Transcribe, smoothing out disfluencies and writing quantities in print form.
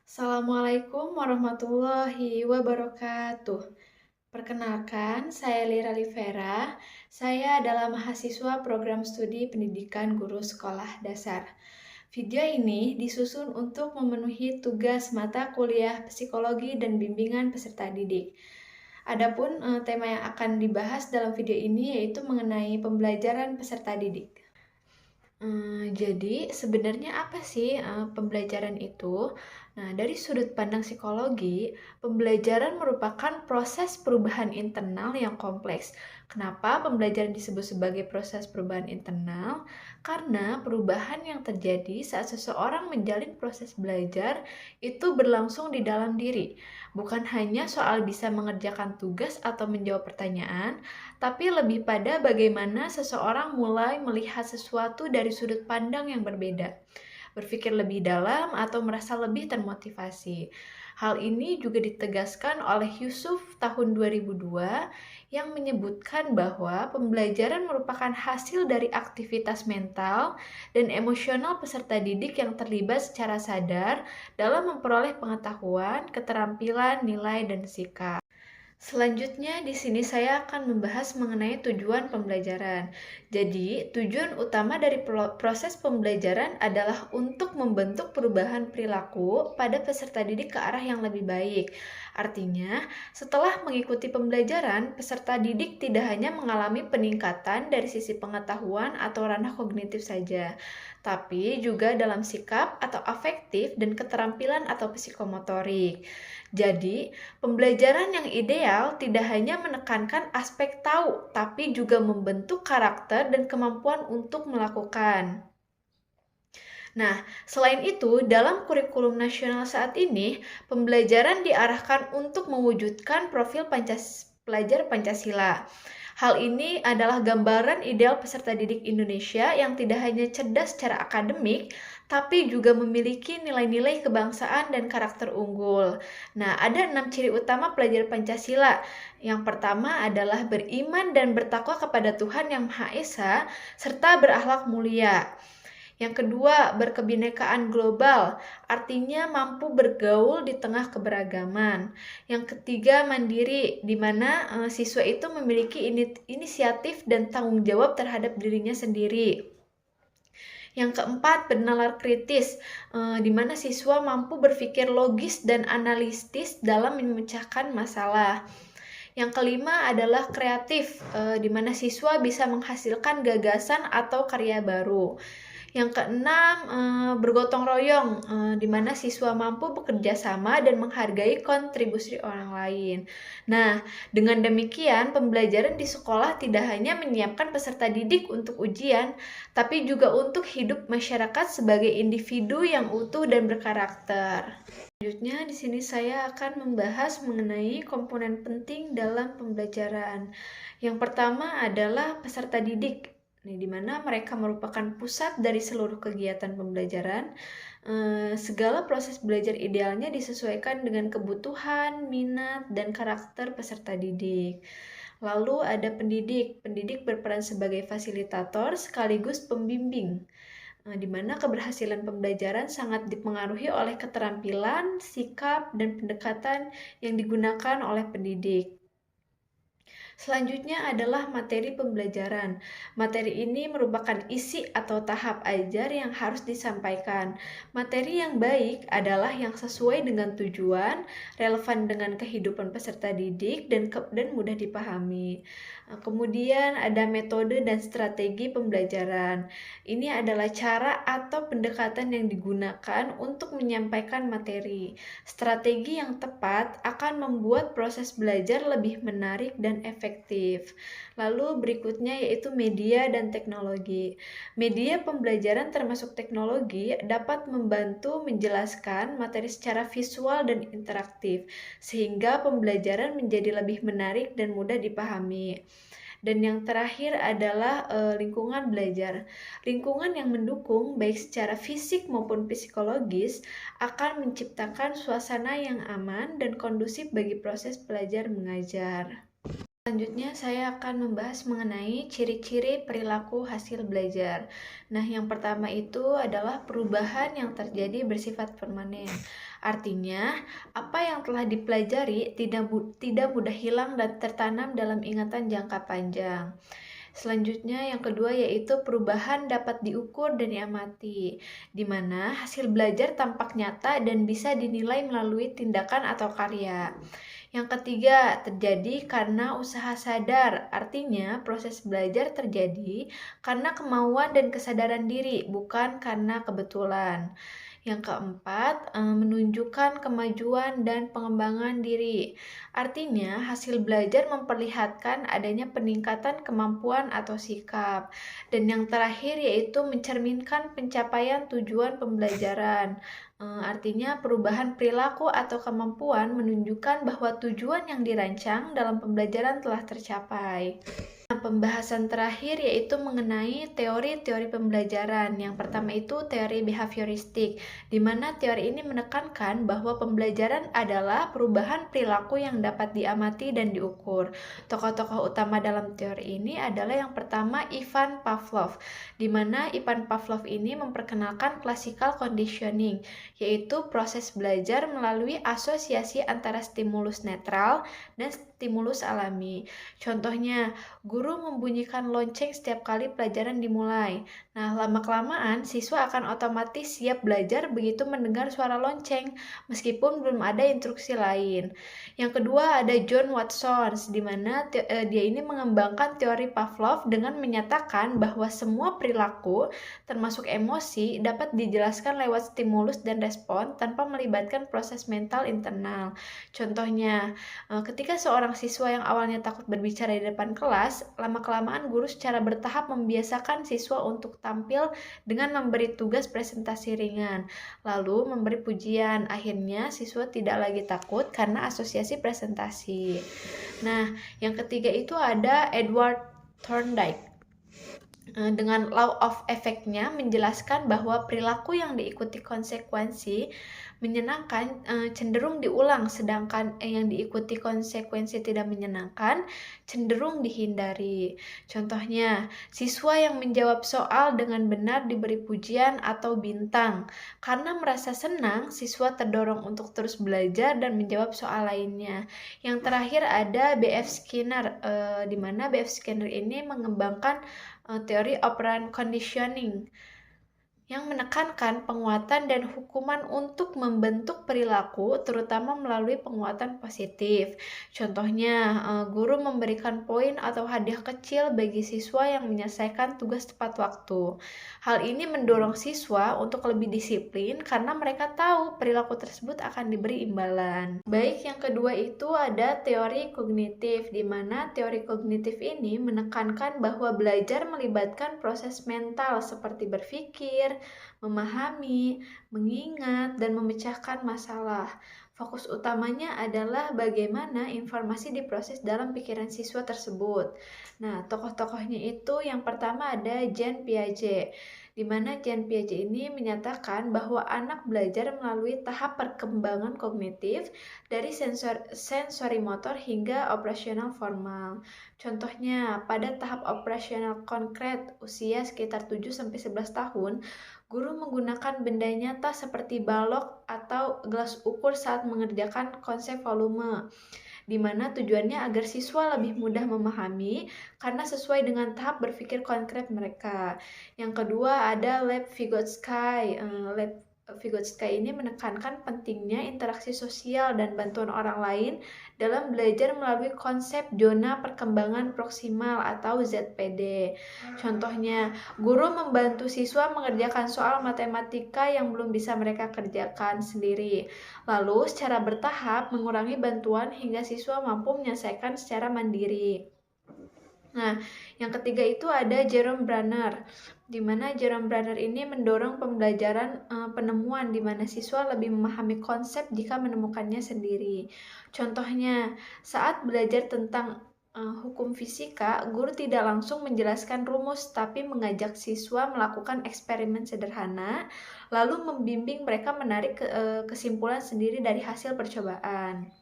Assalamualaikum warahmatullahi wabarakatuh. Perkenalkan, saya Lira Livera. Saya adalah mahasiswa program studi pendidikan guru sekolah dasar. Video ini disusun untuk memenuhi tugas mata kuliah psikologi dan bimbingan peserta didik. Adapun tema yang akan dibahas dalam video ini yaitu mengenai pembelajaran peserta didik. Jadi sebenarnya apa sih pembelajaran itu? Nah, dari sudut pandang psikologi, pembelajaran merupakan proses perubahan internal yang kompleks. Kenapa pembelajaran disebut sebagai proses perubahan internal? Karena perubahan yang terjadi saat seseorang menjalin proses belajar itu berlangsung di dalam diri. Bukan hanya soal bisa mengerjakan tugas atau menjawab pertanyaan, tapi lebih pada bagaimana seseorang mulai melihat sesuatu dari sudut pandang yang berbeda, berpikir lebih dalam atau merasa lebih termotivasi. Hal ini juga ditegaskan oleh Yusuf tahun 2002 yang menyebutkan bahwa pembelajaran merupakan hasil dari aktivitas mental dan emosional peserta didik yang terlibat secara sadar dalam memperoleh pengetahuan, keterampilan, nilai, dan sikap. Selanjutnya, di sini saya akan membahas mengenai tujuan pembelajaran. Jadi, tujuan utama dari proses pembelajaran adalah untuk membentuk perubahan perilaku pada peserta didik ke arah yang lebih baik. Artinya, setelah mengikuti pembelajaran, peserta didik tidak hanya mengalami peningkatan dari sisi pengetahuan atau ranah kognitif saja, tapi juga dalam sikap atau afektif dan keterampilan atau psikomotorik. Jadi, pembelajaran yang ideal tidak hanya menekankan aspek tahu, tapi juga membentuk karakter dan kemampuan untuk melakukan. Nah, selain itu, dalam kurikulum nasional saat ini, pembelajaran diarahkan untuk mewujudkan profil pelajar Pancasila. Hal ini adalah gambaran ideal peserta didik Indonesia yang tidak hanya cerdas secara akademik, tapi juga memiliki nilai-nilai kebangsaan dan karakter unggul. Nah, ada 6 ciri utama pelajar Pancasila. Yang pertama adalah beriman dan bertakwa kepada Tuhan Yang Maha Esa, serta berakhlak mulia. Yang kedua, berkebinekaan global, artinya mampu bergaul di tengah keberagaman. Yang ketiga, mandiri, di mana siswa itu memiliki inisiatif dan tanggung jawab terhadap dirinya sendiri. Yang keempat, bernalar kritis, di mana siswa mampu berpikir logis dan analitis dalam memecahkan masalah. Yang kelima adalah kreatif, di mana siswa bisa menghasilkan gagasan atau karya baru. Yang keenam, bergotong royong, di mana siswa mampu bekerja sama dan menghargai kontribusi orang lain. Nah, dengan demikian, pembelajaran di sekolah tidak hanya menyiapkan peserta didik untuk ujian, tapi juga untuk hidup masyarakat sebagai individu yang utuh dan berkarakter. Selanjutnya, di sini saya akan membahas mengenai komponen penting dalam pembelajaran. Yang pertama adalah peserta didik. Di mana mereka merupakan pusat dari seluruh kegiatan pembelajaran. Segala proses belajar idealnya disesuaikan dengan kebutuhan, minat, dan karakter peserta didik. Lalu ada pendidik. Pendidik berperan sebagai fasilitator sekaligus pembimbing, di mana keberhasilan pembelajaran sangat dipengaruhi oleh keterampilan, sikap, dan pendekatan yang digunakan oleh pendidik. Selanjutnya adalah materi pembelajaran. Materi ini merupakan isi atau tahap ajar yang harus disampaikan. Materi yang baik adalah yang sesuai dengan tujuan, relevan dengan kehidupan peserta didik, dan mudah dipahami. Kemudian ada metode dan strategi pembelajaran. Ini adalah cara atau pendekatan yang digunakan untuk menyampaikan materi. Strategi yang tepat akan membuat proses belajar lebih menarik dan efektif. Lalu berikutnya yaitu media dan teknologi. Media pembelajaran termasuk teknologi dapat membantu menjelaskan materi secara visual dan interaktif, sehingga pembelajaran menjadi lebih menarik dan mudah dipahami. Dan yang terakhir adalah lingkungan belajar. Lingkungan yang mendukung baik secara fisik maupun psikologis akan menciptakan suasana yang aman dan kondusif bagi proses belajar mengajar. Selanjutnya saya akan membahas mengenai ciri-ciri perilaku hasil belajar. Nah, yang pertama itu adalah perubahan yang terjadi bersifat permanen. Artinya, apa yang telah dipelajari tidak mudah hilang dan tertanam dalam ingatan jangka panjang. Selanjutnya, yang kedua yaitu perubahan dapat diukur dan diamati, di mana hasil belajar tampak nyata dan bisa dinilai melalui tindakan atau karya. Yang ketiga, terjadi karena usaha sadar, artinya proses belajar terjadi karena kemauan dan kesadaran diri, bukan karena kebetulan. Yang keempat, menunjukkan kemajuan dan pengembangan diri. Artinya, hasil belajar memperlihatkan adanya peningkatan kemampuan atau sikap. Dan yang terakhir yaitu mencerminkan pencapaian tujuan pembelajaran. Artinya, perubahan perilaku atau kemampuan menunjukkan bahwa tujuan yang dirancang dalam pembelajaran telah tercapai. Nah, pembahasan terakhir yaitu mengenai teori-teori pembelajaran. Yang pertama itu teori behavioristik, di mana teori ini menekankan bahwa pembelajaran adalah perubahan perilaku yang dapat diamati dan diukur. Tokoh-tokoh utama dalam teori ini adalah yang pertama Ivan Pavlov, di mana Ivan Pavlov ini memperkenalkan classical conditioning, yaitu proses belajar melalui asosiasi antara stimulus netral dan stimulus alami. Contohnya, guru membunyikan lonceng setiap kali pelajaran dimulai. Nah, lama-kelamaan siswa akan otomatis siap belajar begitu mendengar suara lonceng, meskipun belum ada instruksi lain. Yang kedua ada John Watson, di mana dia ini mengembangkan teori Pavlov dengan menyatakan bahwa semua perilaku, termasuk emosi, dapat dijelaskan lewat stimulus dan respon tanpa melibatkan proses mental internal. Contohnya, ketika seorang siswa yang awalnya takut berbicara di depan kelas, lama-kelamaan guru secara bertahap membiasakan siswa untuk tampil dengan memberi tugas presentasi ringan, lalu memberi pujian. Akhirnya siswa tidak lagi takut karena asosiasi presentasi. Nah, yang ketiga itu ada Edward Thorndike. Dengan law of effect-nya menjelaskan bahwa perilaku yang diikuti konsekuensi menyenangkan cenderung diulang, sedangkan yang diikuti konsekuensi tidak menyenangkan cenderung dihindari. Contohnya, siswa yang menjawab soal dengan benar diberi pujian atau bintang. Karena merasa senang, siswa terdorong untuk terus belajar dan menjawab soal lainnya. Yang terakhir ada B.F. Skinner, di mana B.F. Skinner ini mengembangkan teori operant conditioning yang menekankan penguatan dan hukuman untuk membentuk perilaku, terutama melalui penguatan positif. Contohnya, guru memberikan poin atau hadiah kecil bagi siswa yang menyelesaikan tugas tepat waktu. Hal ini mendorong siswa untuk lebih disiplin karena mereka tahu perilaku tersebut akan diberi imbalan. Baik, yang kedua itu ada teori kognitif, di mana teori kognitif ini menekankan bahwa belajar melibatkan proses mental seperti berpikir, memahami, mengingat, dan memecahkan masalah. Fokus utamanya adalah bagaimana informasi diproses dalam pikiran siswa tersebut. Nah, tokoh-tokohnya itu yang pertama ada Jean Piaget, di mana Jean Piaget ini menyatakan bahwa anak belajar melalui tahap perkembangan kognitif dari sensori motor hingga operasional formal. Contohnya, pada tahap operasional konkret usia sekitar 7-11 tahun, guru menggunakan benda nyata seperti balok atau gelas ukur saat mengerjakan konsep volume, di mana tujuannya agar siswa lebih mudah memahami karena sesuai dengan tahap berpikir konkret mereka. Yang kedua ada Lev Vygotsky. Lev Vygotsky ini menekankan pentingnya interaksi sosial dan bantuan orang lain dalam belajar melalui konsep zona perkembangan proksimal atau ZPD. Contohnya, guru membantu siswa mengerjakan soal matematika yang belum bisa mereka kerjakan sendiri. Lalu, secara bertahap mengurangi bantuan hingga siswa mampu menyelesaikan secara mandiri. Nah, yang ketiga itu ada Jerome Bruner, di mana Jerome Bruner ini mendorong pembelajaran penemuan di mana siswa lebih memahami konsep jika menemukannya sendiri. Contohnya, saat belajar tentang hukum fisika, guru tidak langsung menjelaskan rumus, tapi mengajak siswa melakukan eksperimen sederhana, lalu membimbing mereka menarik kesimpulan sendiri dari hasil percobaan.